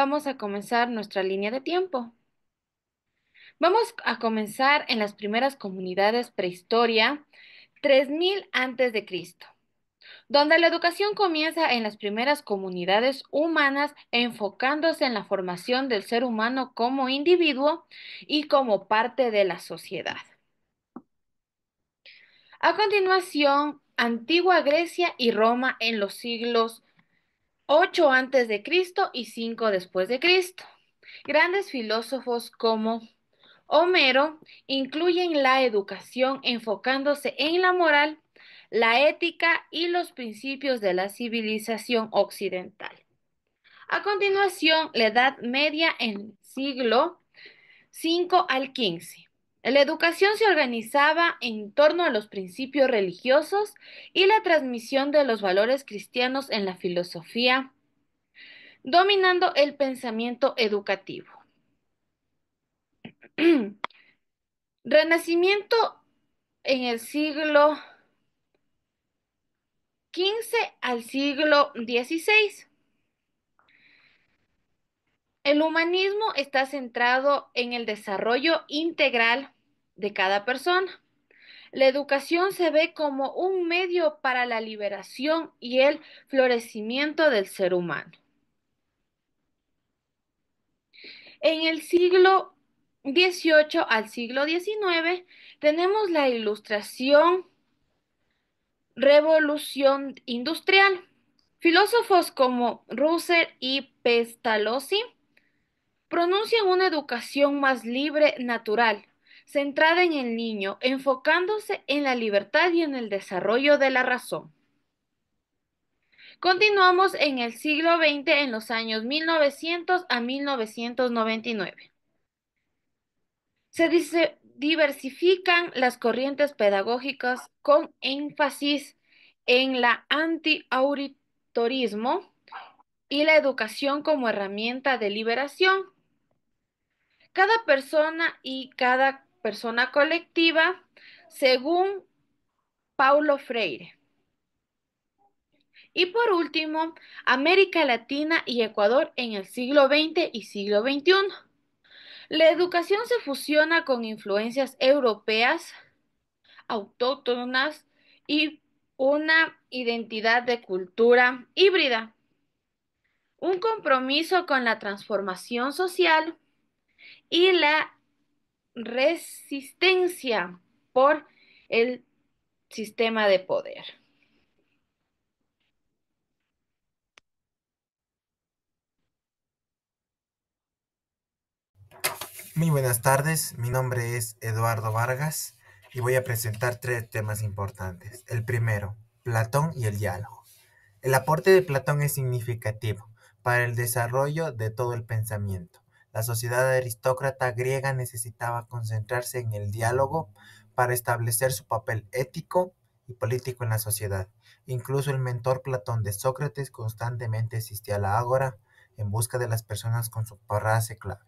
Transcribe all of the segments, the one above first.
vamos a comenzar nuestra línea de tiempo. Vamos a comenzar en las primeras comunidades prehistoria, 3000 antes de Cristo, donde la educación comienza en las primeras comunidades humanas enfocándose en la formación del ser humano como individuo y como parte de la sociedad. A continuación, Antigua Grecia y Roma en los siglos 8 antes de Cristo y 5 después de Cristo. Grandes filósofos como Homero incluyen la educación enfocándose en la moral, la ética y los principios de la civilización occidental. A continuación, la Edad Media en siglo V al XV. La educación se organizaba en torno a los principios religiosos y la transmisión de los valores cristianos en la filosofía, dominando el pensamiento educativo. Renacimiento en el siglo XV al siglo XVI. El humanismo está centrado en el desarrollo integral de cada persona. La educación se ve como un medio para la liberación y el florecimiento del ser humano. En el siglo XVIII al siglo XIX tenemos la Ilustración, Revolución Industrial. Filósofos como Russell y Pestalozzi pronuncian una educación más libre, natural, centrada en el niño, enfocándose en la libertad y en el desarrollo de la razón. Continuamos en el siglo XX, en los años 1900 a 1999. Diversifican las corrientes pedagógicas con énfasis en la anti-autoritarismo y la educación como herramienta de liberación. Cada persona y cada persona colectiva, según Paulo Freire. Y por último, América Latina y Ecuador en el siglo XX y siglo XXI. La educación se fusiona con influencias europeas, autóctonas y una identidad de cultura híbrida, un compromiso con la transformación social y la resistencia por el sistema de poder. Muy buenas tardes, mi nombre es Eduardo Vargas y voy a presentar tres temas importantes. El primero, Platón y el diálogo. El aporte de Platón es significativo para el desarrollo de todo el pensamiento. La sociedad aristócrata griega necesitaba concentrarse en el diálogo para establecer su papel ético y político en la sociedad. Incluso el mentor Platón de Sócrates constantemente asistía a la ágora en busca de las personas con su frase clave.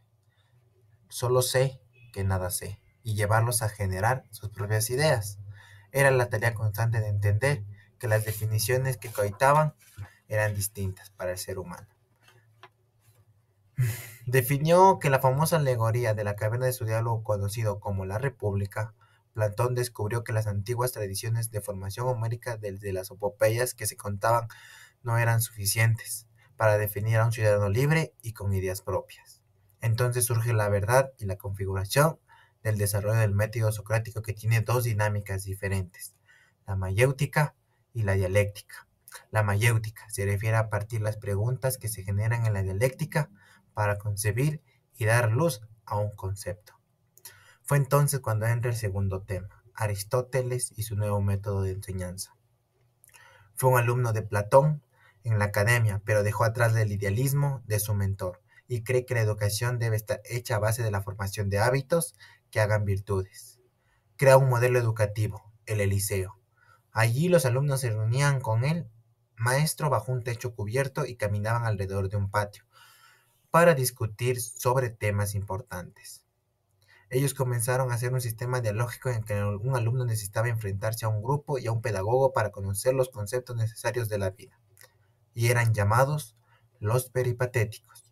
Solo sé que nada sé, y llevarlos a generar sus propias ideas. Era la tarea constante de entender que las definiciones que cohabitaban eran distintas para el ser humano. Definió que la famosa alegoría de la caverna de su diálogo conocido como la República. Platón descubrió que las antiguas tradiciones de formación homérica desde las epopeyas que se contaban no eran suficientes para definir a un ciudadano libre y con ideas propias. Entonces surge la verdad y la configuración del desarrollo del método socrático, que tiene dos dinámicas diferentes, la mayéutica y la dialéctica. La mayéutica se refiere a partir las preguntas que se generan en la dialéctica para concebir y dar luz a un concepto. Fue entonces cuando entra el segundo tema, Aristóteles y su nuevo método de enseñanza. Fue un alumno de Platón en la academia, pero dejó atrás el idealismo de su mentor y cree que la educación debe estar hecha a base de la formación de hábitos que hagan virtudes. Crea un modelo educativo, el Eliseo. Allí los alumnos se reunían con el maestro bajo un techo cubierto y caminaban alrededor de un patio para discutir sobre temas importantes. Ellos comenzaron a hacer un sistema dialógico en que un alumno necesitaba enfrentarse a un grupo y a un pedagogo para conocer los conceptos necesarios de la vida, y eran llamados los peripatéticos.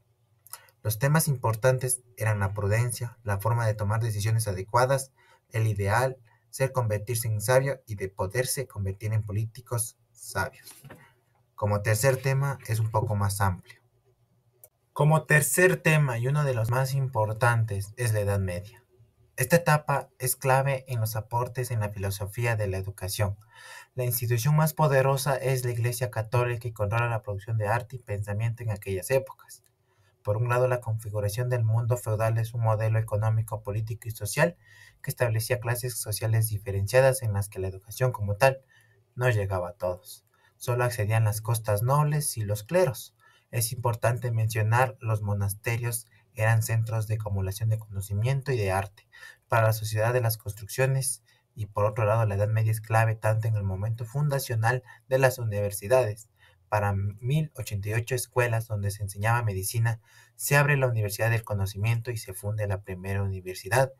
Los temas importantes eran la prudencia, la forma de tomar decisiones adecuadas, el ideal, ser convertirse en sabio y de poderse convertir en políticos sabios. Como tercer tema es un poco más amplio. Como tercer tema y uno de los más importantes es la Edad Media. Esta etapa es clave en los aportes en la filosofía de la educación. La institución más poderosa es la Iglesia Católica y controla la producción de arte y pensamiento en aquellas épocas. Por un lado, la configuración del mundo feudal es un modelo económico, político y social que establecía clases sociales diferenciadas en las que la educación como tal no llegaba a todos. Solo accedían las costas nobles y los cleros. Es importante mencionar los monasterios eran centros de acumulación de conocimiento y de arte para la sociedad de las construcciones y por otro lado la Edad Media es clave tanto en el momento fundacional de las universidades. Para 1088 escuelas donde se enseñaba medicina, se abre la Universidad del Conocimiento y se funde la primera universidad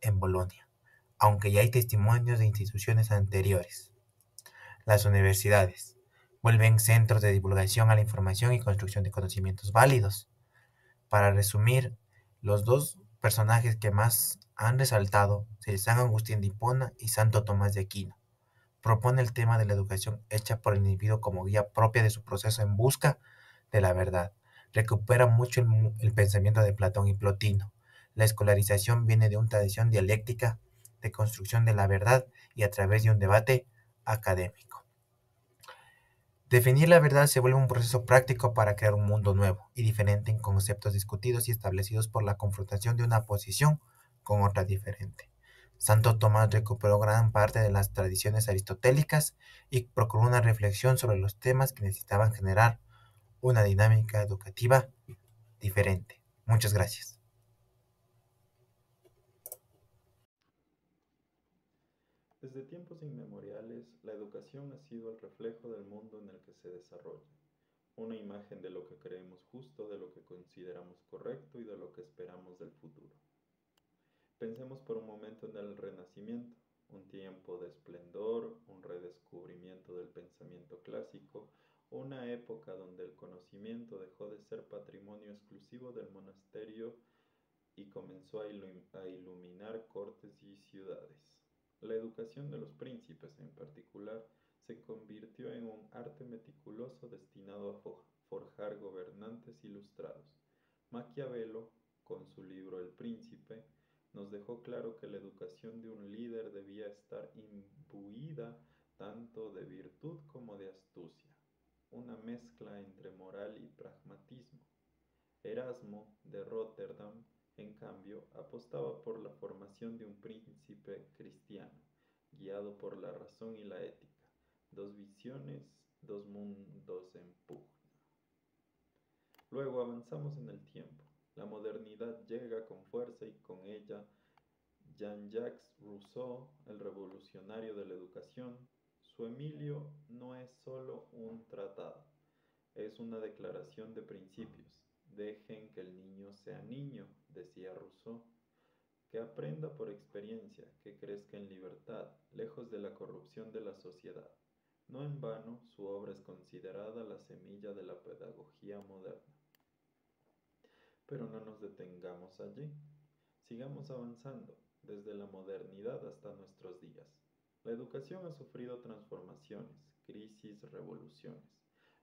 en Bolonia, aunque ya hay testimonios de instituciones anteriores. Las universidades vuelven centros de divulgación a la información y construcción de conocimientos válidos. Para resumir, los dos personajes que más han resaltado son San Agustín de Hipona y Santo Tomás de Aquino. Propone el tema de la educación hecha por el individuo como guía propia de su proceso en busca de la verdad. Recupera mucho el pensamiento de Platón y Plotino. La escolarización viene de una tradición dialéctica de construcción de la verdad y a través de un debate académico. Definir la verdad se vuelve un proceso práctico para crear un mundo nuevo y diferente en conceptos discutidos y establecidos por la confrontación de una posición con otra diferente. Santo Tomás recuperó gran parte de las tradiciones aristotélicas y procuró una reflexión sobre los temas que necesitaban generar una dinámica educativa diferente. Muchas gracias. Desde tiempos inmemoriales, la educación ha sido el reflejo del mundo en el que se desarrolla, una imagen de lo que creemos justo, de lo que consideramos correcto y de lo que esperamos del futuro. Pensemos por un momento en el Renacimiento, un tiempo de esplendor, un redescubrimiento del pensamiento clásico, una época donde el conocimiento dejó de ser patrimonio exclusivo del monasterio y comenzó a iluminar cortes y ciudades. La educación de los príncipes, en particular, se convirtió en un arte meticuloso destinado a forjar gobernantes ilustrados. Maquiavelo, con su libro El Príncipe, nos dejó claro que la educación de un líder debía estar imbuida tanto de virtud como de astucia, una mezcla entre moral y pragmatismo. Erasmo de Rotterdam, en cambio, apostaba por la formación de un príncipe cristiano, guiado por la razón y la ética, dos visiones, dos mundos en pugna. Luego avanzamos en el tiempo. La modernidad llega con fuerza y con ella Jean-Jacques Rousseau, el revolucionario de la educación. Su Emilio no es solo un tratado, es una declaración de principios. Dejen que el niño sea niño, decía Rousseau, que aprenda por experiencia, que crezca en libertad, lejos de la corrupción de la sociedad. No en vano, su obra es considerada la semilla de la pedagogía moderna. Pero no nos detengamos allí. Sigamos avanzando, desde la modernidad hasta nuestros días. La educación ha sufrido transformaciones, crisis, revoluciones.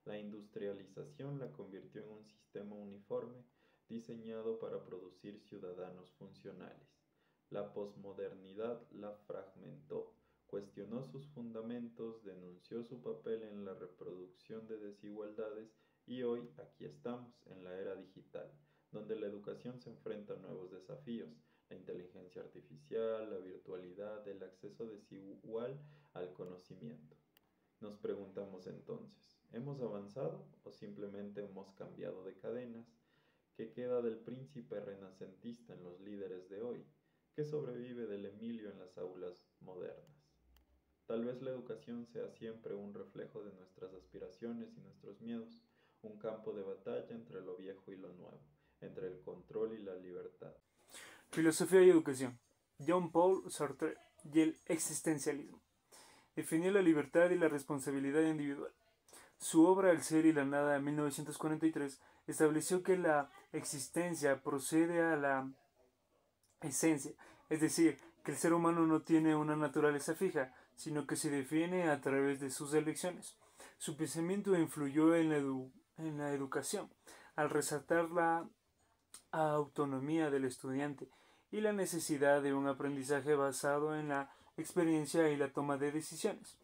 La industrialización la convirtió en un sistema uniforme diseñado para producir ciudadanos funcionales. La posmodernidad la fragmentó, cuestionó sus fundamentos, denunció su papel en la reproducción de desigualdades y hoy aquí estamos, en la era digital, donde la educación se enfrenta a nuevos desafíos, la inteligencia artificial, la virtualidad, el acceso desigual al conocimiento. Nos preguntamos entonces, ¿hemos avanzado o simplemente hemos cambiado de cadenas? ¿Qué queda del príncipe renacentista en los líderes de hoy? ¿Qué sobrevive del Emilio en las aulas modernas? Tal vez la educación sea siempre un reflejo de nuestras aspiraciones y nuestros miedos, un campo de batalla entre lo viejo y lo nuevo, entre el control y la libertad. Filosofía y educación. Jean-Paul Sartre y el existencialismo. Definió la libertad y la responsabilidad individual. Su obra El ser y la nada en 1943 estableció que la existencia procede a la esencia, es decir, que el ser humano no tiene una naturaleza fija, sino que se define a través de sus elecciones. Su pensamiento influyó en la educación, al resaltar la autonomía del estudiante y la necesidad de un aprendizaje basado en la experiencia y la toma de decisiones.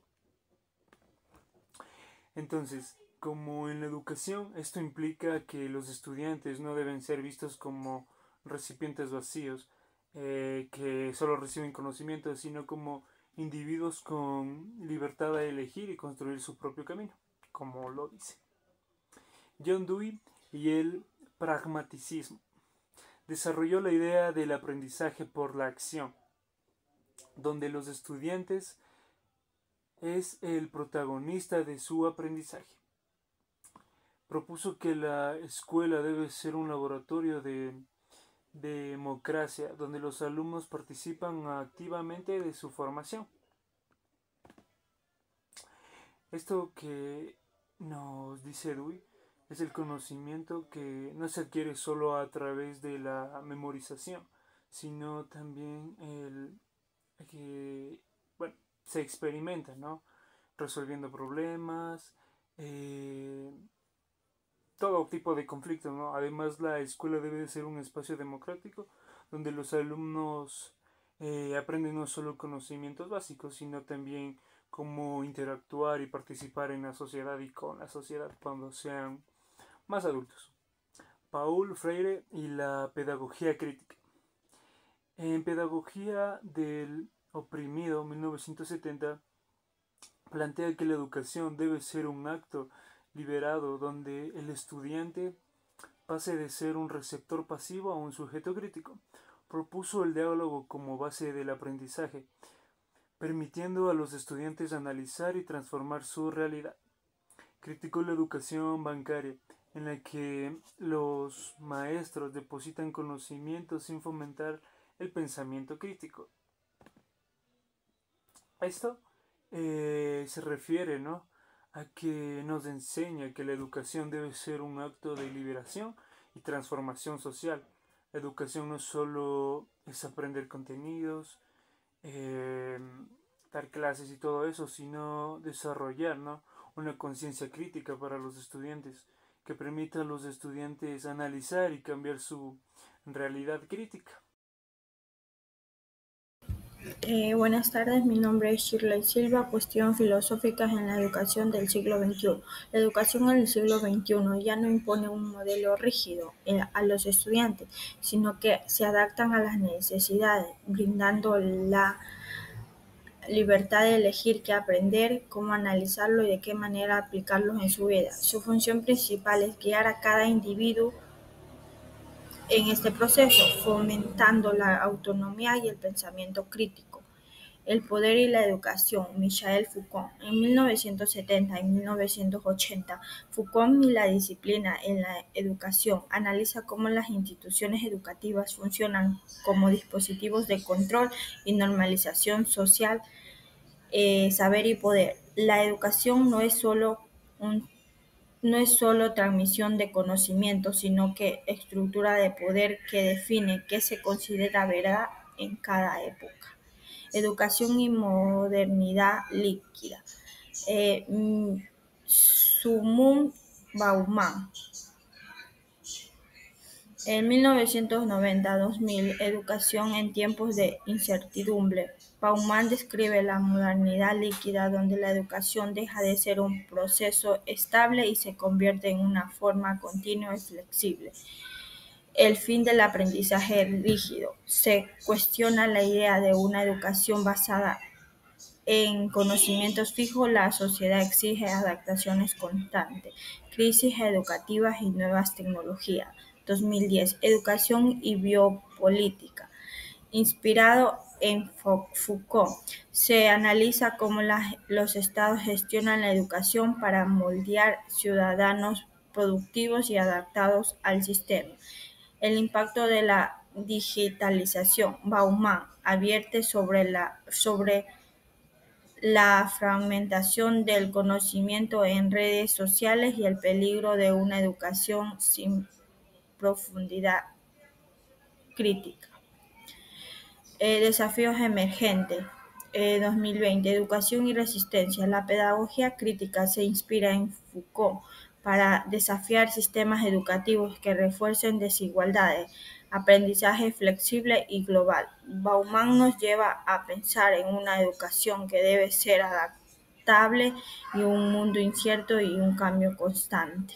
Entonces, como en la educación, esto implica que los estudiantes no deben ser vistos como recipientes vacíos que solo reciben conocimiento, sino como individuos con libertad de elegir y construir su propio camino, como lo dice John Dewey. Y el pragmaticismo desarrolló la idea del aprendizaje por la acción, donde los estudiantes es el protagonista de su aprendizaje. Propuso que la escuela debe ser un laboratorio de democracia, donde los alumnos participan activamente de su formación. Esto que nos dice Dewey es el conocimiento que no se adquiere solo a través de la memorización, sino también el que, bueno, se experimenta, ¿no? Resolviendo problemas, eh, todo tipo de conflictos, ¿no? Además, la escuela debe de ser un espacio democrático donde los alumnos aprenden no solo conocimientos básicos, sino también cómo interactuar y participar en la sociedad y con la sociedad cuando sean más adultos. Paul Freire y la pedagogía crítica. En Pedagogía del oprimido 1970 plantea que la educación debe ser un acto liberado donde el estudiante pase de ser un receptor pasivo a un sujeto crítico. Propuso el diálogo como base del aprendizaje, permitiendo a los estudiantes analizar y transformar su realidad. Criticó la educación bancaria, en la que los maestros depositan conocimientos sin fomentar el pensamiento crítico. Esto se refiere, ¿no?, a que nos enseña que la educación debe ser un acto de liberación y transformación social. La educación no solo es aprender contenidos, eh, dar clases y todo eso, sino desarrollar, ¿no?, una conciencia crítica para los estudiantes, que permita a los estudiantes analizar y cambiar su realidad crítica. Buenas tardes, mi nombre es Shirley Silva, cuestión filosóficas en la educación del siglo XXI. La educación en el siglo XXI ya no impone un modelo rígido a los estudiantes, sino que se adaptan a las necesidades, brindando la libertad de elegir qué aprender, cómo analizarlo y de qué manera aplicarlo en su vida. Su función principal es guiar a cada individuo en este proceso, fomentando la autonomía y el pensamiento crítico. El poder y la educación, Michel Foucault. En 1970 y 1980, Foucault y la disciplina en la educación analiza cómo las instituciones educativas funcionan como dispositivos de control y normalización social, saber y poder. La educación no es solo transmisión de conocimiento, sino que estructura de poder que define qué se considera verdad en cada época. Educación y modernidad líquida. Zygmunt Bauman. En 1990-2000, Educación en tiempos de incertidumbre. Bauman describe la modernidad líquida, donde la educación deja de ser un proceso estable y se convierte en una forma continua y flexible. El fin del aprendizaje rígido. Se cuestiona la idea de una educación basada en conocimientos fijos. La sociedad exige adaptaciones constantes, crisis educativas y nuevas tecnologías. 2010. Educación y biopolítica. Inspirado en Foucault, se analiza cómo los estados gestionan la educación para moldear ciudadanos productivos y adaptados al sistema. El impacto de la digitalización. Bauman advierte sobre la fragmentación del conocimiento en redes sociales y el peligro de una educación sin profundidad crítica. Desafíos emergentes. 2020. Educación y resistencia. La pedagogía crítica se inspira en Foucault para desafiar sistemas educativos que refuercen desigualdades, aprendizaje flexible y global. Bauman nos lleva a pensar en una educación que debe ser adaptable y un mundo incierto y un cambio constante.